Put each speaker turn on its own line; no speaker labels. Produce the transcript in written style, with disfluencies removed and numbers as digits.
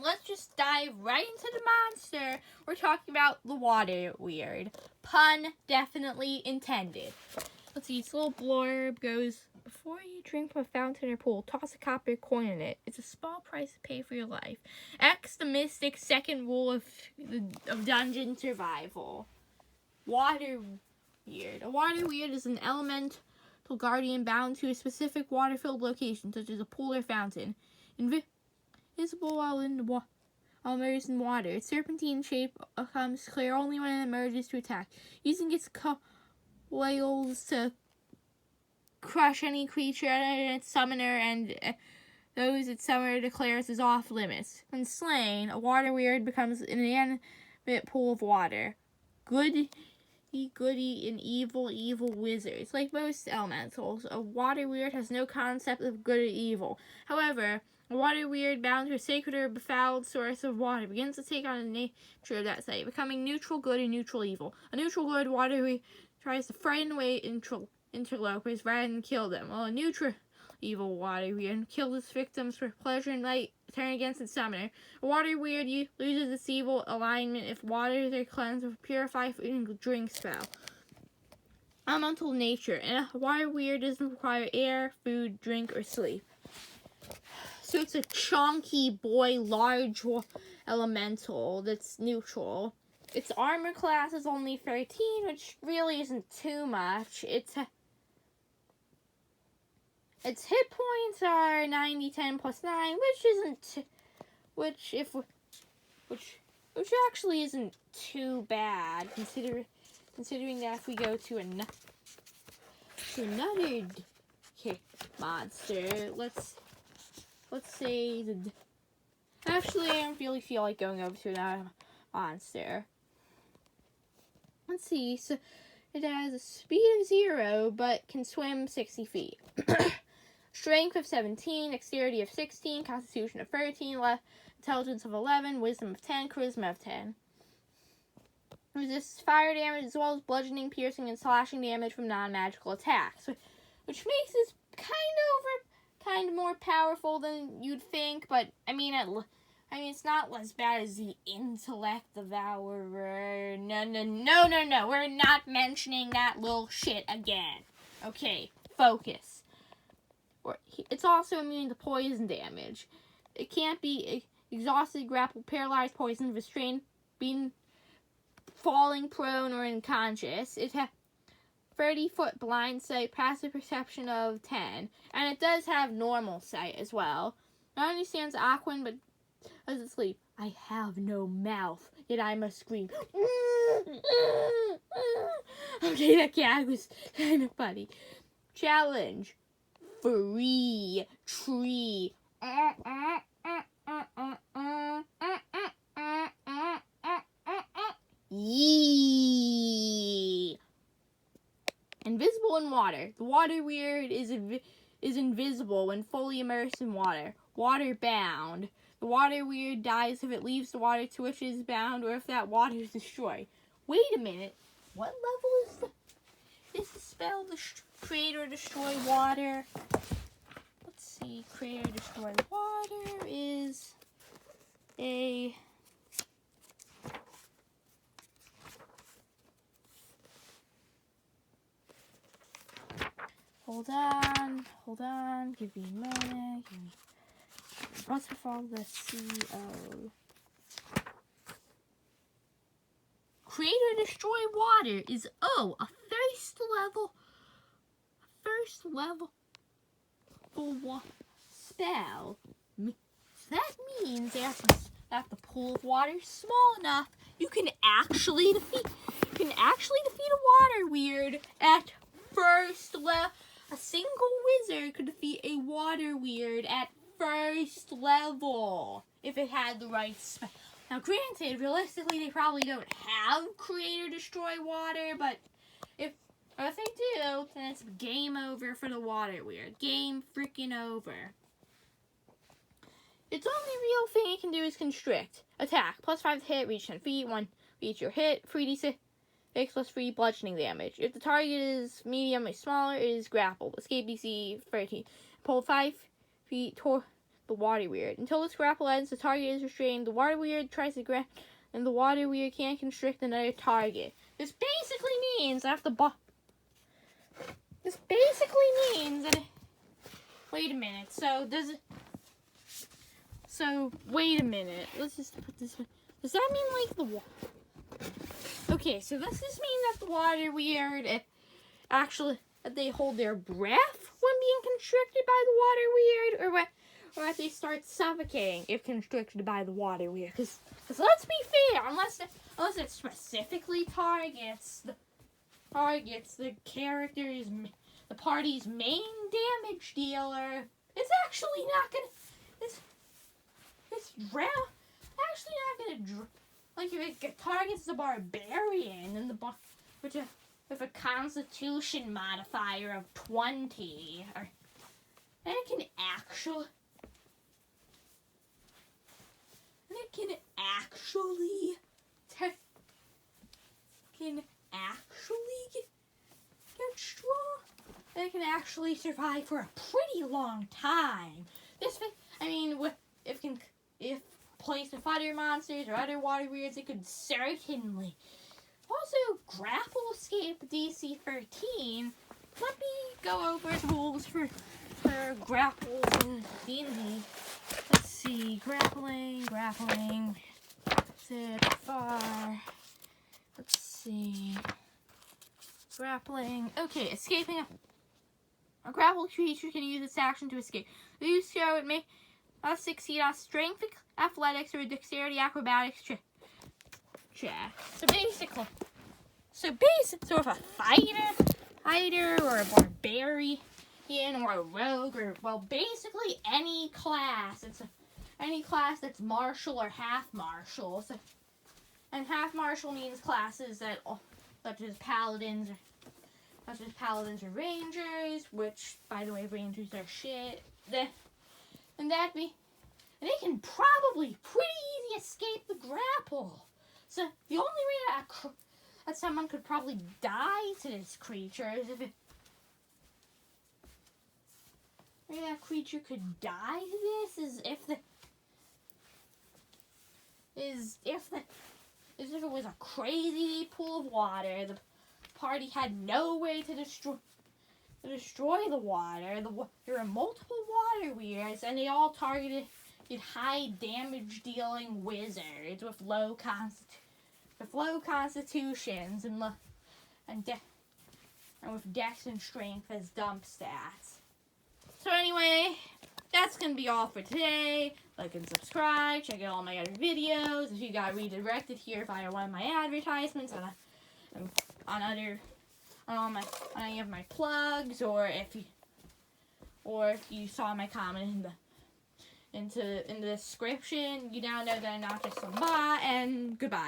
let's just dive right into the monster. We're talking about the water weird. Pun definitely intended. Let's see, this little blurb goes, before you drink from a fountain or pool, toss a copper coin in it. It's a small price to pay for your life. X the Mystic, second rule of dungeon survival. Water weird. A water weird is an elemental guardian bound to a specific water-filled location, such as a pool or fountain. Invisible while immersed in water. Its serpentine shape becomes clear only when it emerges to attack, using its coils to crush any creature and its summoner and those its summoner declares is off limits. When slain, a water weird becomes an inanimate pool of water. Goody and evil wizards. Like most elementals, a water weird has no concept of good or evil. However, a water weird bound to a sacred or befouled source of water begins to take on the nature of that site, becoming neutral good and neutral evil. A neutral good water weird tries to frighten away interlopers rather than kill them, while a neutral evil water weird kills its victims for pleasure and might turn against its summoner. A water weird loses its evil alignment if waters are cleansed with purify food and drink spell. Elemental nature, and a water weird doesn't require air, food, drink, or sleep. So it's a chunky boy, large elemental that's neutral. Its armor class is only 13, which really isn't too much. Its hit points are 90, 10 plus 9, which actually isn't too bad, considering that if we go to another monster, let's say actually I don't really feel like going over to another monster. Let's see, so it has a speed of 0, but can swim 60 feet. Strength of 17, dexterity of 16, constitution of 13, intelligence of 11, wisdom of 10, charisma of 10. Resists fire damage as well as bludgeoning, piercing, and slashing damage from non-magical attacks, which makes this kind of more powerful than you'd think, but I mean it's not as bad as the Intellect Devourer. No, we're not mentioning that little shit again. Okay, focus. It's also immune to poison damage. It can't be exhausted, grappled, paralyzed, poisoned, restrained, being falling prone, or unconscious. It has 30-foot blind sight, passive perception of 10, and it does have normal sight as well. Not only stands Aquan, but does it sleep? I have no mouth, yet I must scream. Okay, that gag was kind of funny. Challenge. Free tree. Yee. Invisible in water. The water weird is invisible when fully immersed in water. Water bound. The water weird dies if it leaves the water to which it is bound or if that water is destroyed. Wait a minute. What level is this spell? Create or destroy water. Let's see. Create or destroy water is a... Hold on. Give me a moment. What's with all the CO? Create or destroy water is a first level spell. That means that the pool of water is small enough, you can actually defeat a water weird at first level. A single wizard could defeat a water weird at first level if it had the right spell. Now, granted, realistically, they probably don't have create or destroy water, but if they do, then it's game over for the water weird. Game freaking over. Its only real thing it can do is constrict. Attack. +5 to hit, reach 10 feet, 1 reach your hit, 3d6 plus 3 bludgeoning damage. If the target is medium or smaller, it is grappled. Escape DC 13. Pull 5 feet toward the water weird. Until its grapple ends, the target is restrained. The water weird tries to grab, and the water weird can't constrict another target. This basically means that wait a minute. Wait a minute. Let's just put this one. Does that mean like the water? Okay, so does this mean that the water weird, that they hold their breath when being constricted by the water weird, or that they start suffocating if constricted by the water weird? Because let's be fair, unless it specifically targets the character's, the party's main damage dealer, it's actually not gonna. Actually not gonna. Like if it targets the barbarian and with a constitution modifier of 20, and it can actually get strong. And it can actually survive for a pretty long time. If placed with other monsters or other water weirds, it could certainly. Also, grapple escape DC 13. Let me go over the rules for grapple in D&D. Let's see, grappling. Sit far. Let's see. Grappling. Okay, escaping. A grappled creature can use its action to escape. The user would make us succeed on strength, athletics, or dexterity acrobatics check. So if a fighter, or a barbarian, or a rogue, or basically any class. Any class that's martial or half martial. And half martial means classes such as paladins or rangers, which, by the way, rangers are shit. And they can probably pretty easy escape the grapple. So the only way that someone could probably die to this creature is if that creature could die to this is if it was a crazy pool of water. The party had no way to destroy the water. There were multiple water weirds, and they all targeted high damage dealing wizards with low constitutions and with dex and strength as dump stats. So anyway, that's gonna be all for today. Like and subscribe. Check out all my other videos. If you got redirected here via one of my advertisements on any of my plugs, or if you saw my comment in the description, you now know that I'm not just a bot. And goodbye.